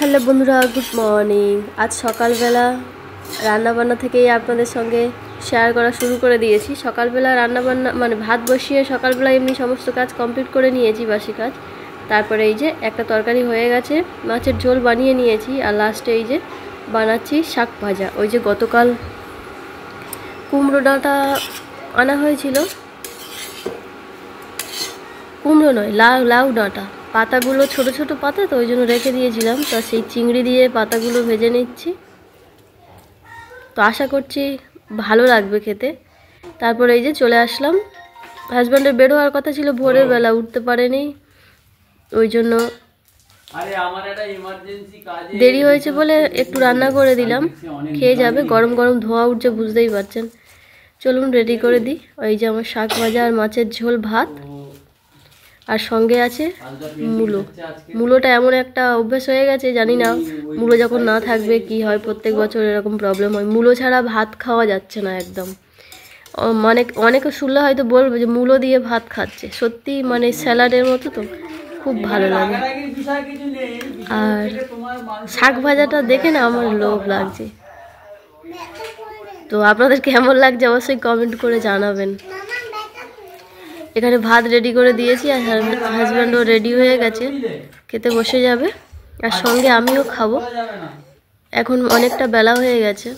Hello বন্ধুরা, good morning. আজ সকালবেলা রান্নাবান্না থেকেই আপনাদের সঙ্গে শেয়ার করা শুরু করে দিয়েছি। সকালবেলা রান্নাবান্না মানে ভাত বসিয়ে সকালবেলা এমনি সমস্ত কাজ কমপ্লিট করে নিয়েছি, বাসি কাজ। তারপরে এই যে একটা তরকারি হয়ে গেছে, মাছের ঝোল বানিয়ে নিয়েছি, আর লাস্টে এই যে বানাচ্ছি শাক ভাজা। ওই যে গতকাল কুমড়ো ডাঁটা আনা হয়েছিল, কুমড়ো নয়, লাউ ডাঁটা, পাতাগুলো ছোট ছোট পাতা, তো ওই জন্য রেখে দিয়েছিলাম। তো সেই চিংড়ি দিয়ে পাতাগুলো ভেজে নিচ্ছি, তো আশা করছি ভালো লাগবে খেতে। তারপরে এই যে চলে আসলাম, হাজব্যান্ডের বের হওয়ার কথা ছিল ভোরের বেলা, উঠতে পারেনি, ওই জন্য দেরি হয়েছে বলে একটু রান্না করে দিলাম, খেয়ে যাবে। গরম গরম ধোঁয়া উঠছে, বুঝতেই পারছেন। চলুন রেডি করে দিই। ওই যে আমার শাক ভাজা আর মাছের ঝোল ভাত, আর সঙ্গে আছে মূলো। মূলোটা এমন একটা অভ্যাস হয়ে গেছে, জানি না মূলো যখন না থাকবে কি হয়। প্রত্যেক বছর এরকম প্রবলেম হয়, মূলো ছাড়া ভাত খাওয়া যাচ্ছে না একদম। মানে অনেকে শুনলে হয়তো বলবে যে মূলো দিয়ে ভাত খাচ্ছে, সত্যি মানে স্যালাডের মতো, তো খুব ভালো লাগে। আর শাক ভাজাটা দেখে না আমার লোভ লাগছে। তো আপনাদের কেমন লাগছে অবশ্যই কমেন্ট করে জানাবেন। এখানে ভাত রেডি করে দিয়েছি, আর হাজব্যান্ডও রেডি হয়ে গেছে, খেতে বসে যাবে, আর সঙ্গে আমিও খাবো। এখন অনেকটা বেলা হয়ে গেছে,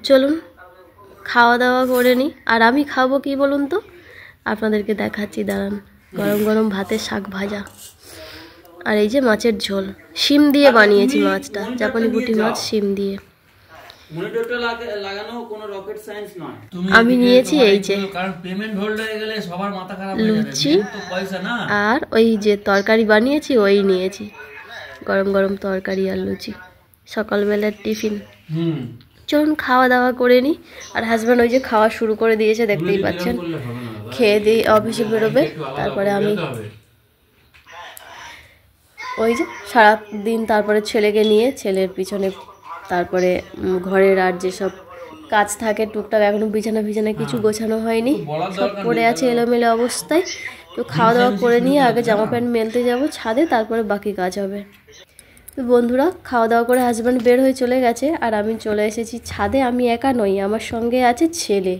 চলুন খাওয়া দাওয়া করে নিই। আর আমি খাবো কি বলুন তো, আপনাদেরকে দেখাচ্ছি, দাঁড়ান। গরম গরম ভাতের শাক ভাজা, আর এই যে মাছের ঝোল, শিম দিয়ে বানিয়েছি মাছটা, জাপানি পুঁটি মাছ শিম দিয়ে। আমি নিয়েছি এই যে লুচি, আর ওই যে তরকারি বানিয়েছি ওই নিয়েছি, গরম গরম তরকারি আর লুচি, সকালবেলার টিফিন। চলুন খাওয়া দাওয়া করে নিই। আর হাজব্যান্ড ওই যে খাওয়া শুরু করে দিয়েছে, দেখতেই পাচ্ছেন। খেয়ে দিয়ে অফিসে বেরোবে, তারপরে আমি ওই যে সারাদিন তারপরে ছেলেকে নিয়ে, ছেলের পিছনে, তারপরে ঘরের আর যেসব কাজ থাকে টুকটাক, এখনও বিছানা কিছু গোছানো হয়নি, সব পড়ে আছে এলোমেলো অবস্থায়। তো খাওয়া দাওয়া করে নিয়ে আগে জামা প্যান্ট মেলতে যাব ছাদে, তারপরে বাকি কাজ হবে। তো বন্ধুরা, খাওয়া দাওয়া করে হাজব্যান্ড বের হয়ে চলে গেছে, আর আমি চলে এসেছি ছাদে। আমি একা নই, আমার সঙ্গে আছে ছেলে।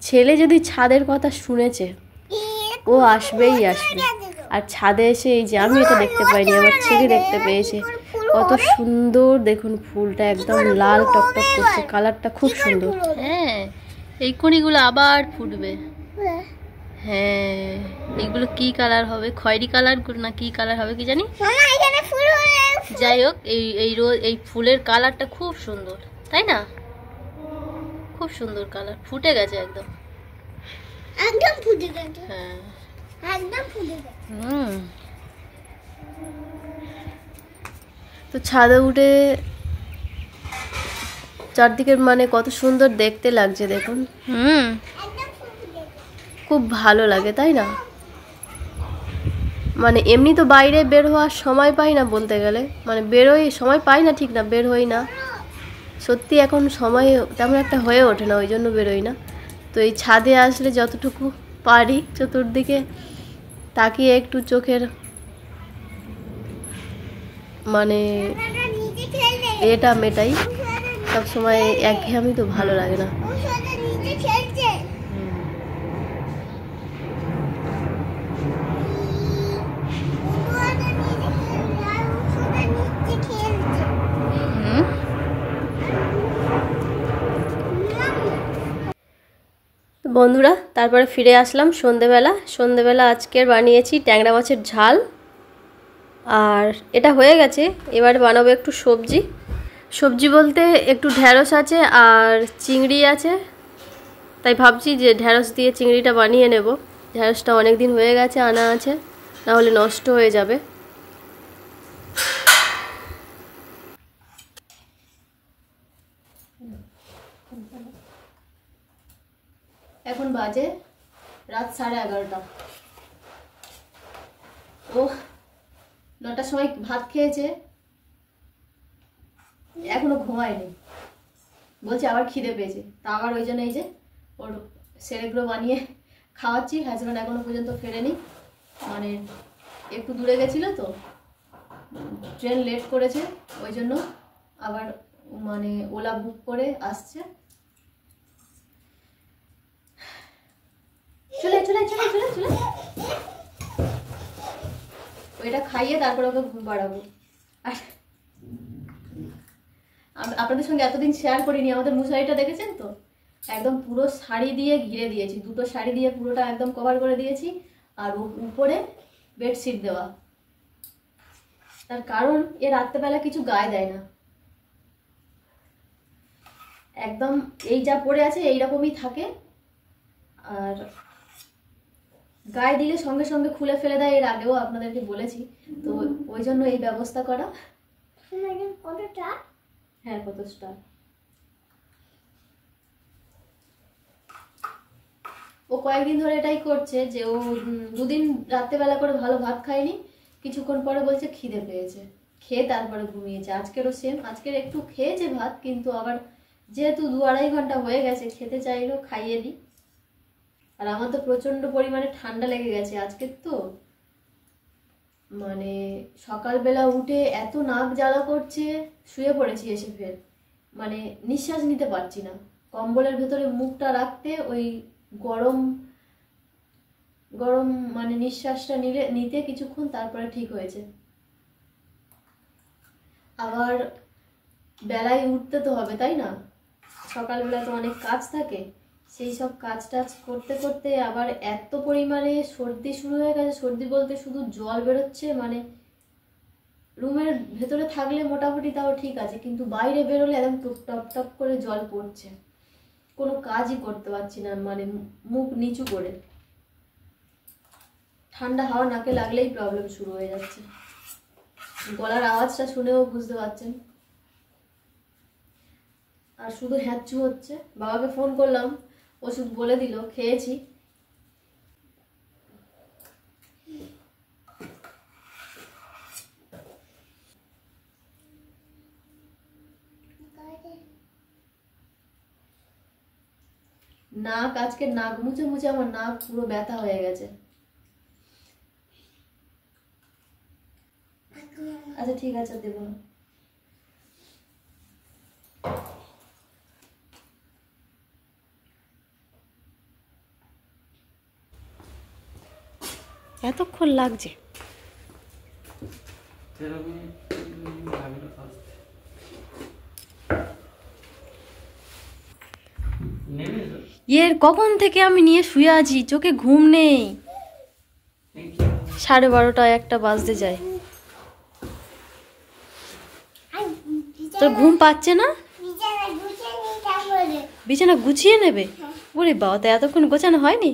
ছেলে যদি ছাদের কথা শুনেছে, ও আসবেই আসবে। আর ছাদে এসে এই যে আমি এটা দেখতে পাইনি, আমার ছেলে দেখতে পেয়েছে। কত সুন্দর দেখুন, ফুলটা একদম লাল টকটক করছে, কালারটা খুব সুন্দর। হ্যাঁ, এই কড়িগুলো আবার ফুটবে। হ্যাঁ, এইগুলো কি কালার হবে, খয়েরি কালার না কি কালার হবে কি জানি। যাই হোক, এই ফুলের কালারটা খুব সুন্দর, তাই না? খুব সুন্দর কালার, ফুটে গেছে একদম, একদম ফুটে গেছে। হ্যাঁ, একদম ফুটে গেছে। তো ছাদে উঠে চারদিকের মানে কত সুন্দর দেখতে লাগছে দেখুন। খুব ভালো লাগে, তাই না? মানে এমনি তো বাইরে বের হওয়ার সময় পাই না বলতে গেলে, মানে বেরোই সময় পাই না, ঠিক না, বের হই না সত্যি, এখন সময় তেমন একটা হয়ে ওঠে না, ওই জন্য বেরোই না। তো এই ছাদে আসলে যতটুকু পারি চতুর্দিকে তাকিয়ে একটু চোখের মানে এটা মেটাই, সবসময় একঘেয়েমি তো ভালো লাগে না। বন্ধুরা, তারপরে ফিরে আসলাম সন্ধেবেলা আজকের বানিয়েছি ট্যাংরা মাছের ঝাল, আর এটা হয়ে গেছে। এবার বানাবো একটু সবজি বলতে একটু ঢ্যাঁড়স আছে আর চিংড়ি আছে, তাই ভাবছি যে ঢ্যাঁড়স দিয়ে চিংড়িটা বানিয়ে নেব। ঢ্যাঁড়সটা অনেক দিন হয়ে গেছে আনা আছে, না হলে নষ্ট হয়ে যাবে। এখন বাজে রাত 11:30। ও 9টার সময় ভাত খেয়েছে, এখনো ঘুমায়নি, বলছে আবার খিদে পেয়েছে। তা আবার ওই জন্য এই যে ওর সেরেগুলো বানিয়ে খাওয়াচ্ছি। হাজব্যান্ড এখনো পর্যন্ত ফেরেনি, মানে একটু দূরে গেছিল তো, ট্রেন লেট করেছে, ওই জন্য আবার মানে ওলা বুক করে আসছে। চলে চলে চলে চলে চলে, ওইটা খাইয়ে তারপর ওকে ঘুম পাড়াবো। আর আপনাদের সঙ্গে এতদিন শেয়ার করিনি, আমাদের মশারিটা দেখেছেন তো, একদম পুরো শাড়ি দিয়ে ঘিরে দিয়েছি, দুটো শাড়ি দিয়ে পুরোটা একদম কভার করে দিয়েছি, আর উপরে বেডশিট দেওয়া। তার কারণ এ রাত্রেবেলা কিছু গায়ে দেয় না, একদম এই যা পড়ে আছে এইরকমই থাকে, আর গায়ে দিলে সঙ্গে সঙ্গে খুলে ফেলে দেয়, এর আগেও আপনাদেরকে বলেছি, তো ওই জন্য এই ব্যবস্থা করা। হ্যাঁ, কত স্টার। ও কয়েকদিন ধরে এটাই করছে যে ও দুদিন রাত্রেবেলা করে ভালো ভাত খায়নি, কিছুক্ষণ পরে বলছে খিদে পেয়েছে, খেয়ে তারপরে ঘুমিয়েছে। আজকেরও সেম, আজকের একটু খেয়েছে ভাত, কিন্তু আবার যেহেতু 2-2.5 ঘন্টা হয়ে গেছে, খেতে চাইলো, খাইয়ে দিই। আর আমার তো প্রচন্ড পরিমাণে ঠান্ডা লেগে গেছে আজকে, তো মানে সকালবেলা উঠে এত নাক জ্বালা করছে, শুয়ে পড়েছি এসে ফের, মানে নিঃশ্বাস নিতে পারছি না, কম্বলের ভেতরে মুখটা রাখতে ওই গরম গরম মানে নিঃশ্বাসটা নিতে কিছুক্ষণ, তারপরে ঠিক হয়েছে। আবার বেলায় উঠতে তো হবে, তাই না? সকালবেলা তো অনেক কাজ থাকে, সেই সব কাজ টাজ করতে করতে আবার এত পরিমাণে সর্দি শুরু হয়ে গেছে। সর্দি বলতে শুধু জল বেরোচ্ছে, মানে রুমের ভেতরে থাকলে মোটামুটি তাও ঠিক আছে, কিন্তু বাইরে বেরোলে একদম টপ টপ করে জল পড়ছে, কোনো কাজই করতে পারছি না, মানে মুখ নিচু করে। ঠান্ডা হাওয়া নাকে লাগলেই প্রবলেম শুরু হয়ে যাচ্ছে, গলার আওয়াজটা শুনেও বুঝতে পারছেন। আর শুধু হ্যাঁচু হচ্ছে। বাবাকে ফোন করলাম, ওষুধ বলে দিল, খেয়েছি। নাক আজকে নাক মুছে মুছে আমার নাক পুরো ব্যথা হয়ে গেছে। আচ্ছা ঠিক আছে, দেবো না। এতক্ষণ লাগছে? এর কখন থেকে আমি নিয়ে শুয়ে আছি, চোখে ঘুম নেই, 12:30 1টা বাজতে যায়। তোর ঘুম পাচ্ছে না? বিছানা গুছিয়ে নেবে? ওরে বাবা, তা এতক্ষণ গোছানো হয়নি?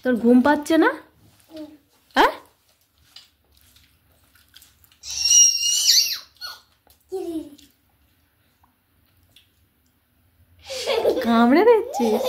তোর ঘুম পাচ্ছে না? হ্যাঁ, কামড়ে দিচ্ছিস?